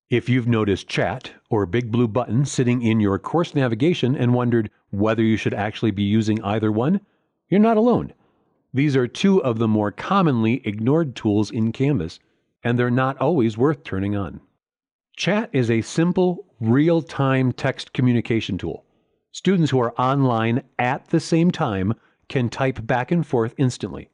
If you've noticed Chat or BigBlueButton sitting in your course navigation and wondered whether you should actually be using either one, you're not alone. These are two of the more commonly ignored tools in Canvas, and they're not always worth turning on. Chat is a simple, real-time text communication tool. Students who are online at the same time can type back and forth instantly.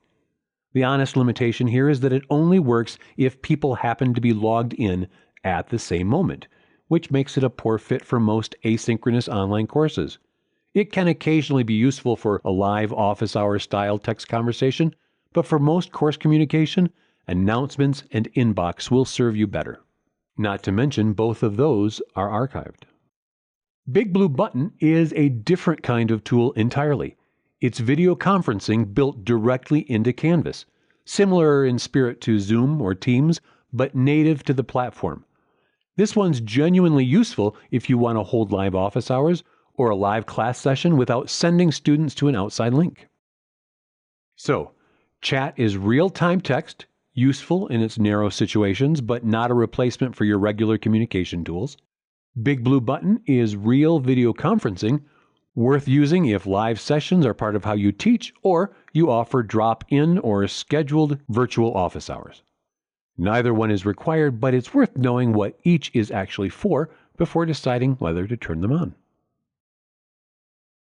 The honest limitation here is that it only works if people happen to be logged in at the same moment, which makes it a poor fit for most asynchronous online courses. It can occasionally be useful for a live office hour style text conversation, but for most course communication, announcements and inbox will serve you better. Not to mention, both of those are archived. BigBlueButton is a different kind of tool entirely. It's video conferencing built directly into Canvas, similar in spirit to Zoom or Teams, but native to the platform. This one's genuinely useful if you want to hold live office hours or a live class session without sending students to an outside link. So, Chat is real-time text, useful in its narrow situations, but not a replacement for your regular communication tools. BigBlueButton is real video conferencing, worth using if live sessions are part of how you teach or you offer drop-in or scheduled virtual office hours. Neither one is required, but it's worth knowing what each is actually for before deciding whether to turn them on.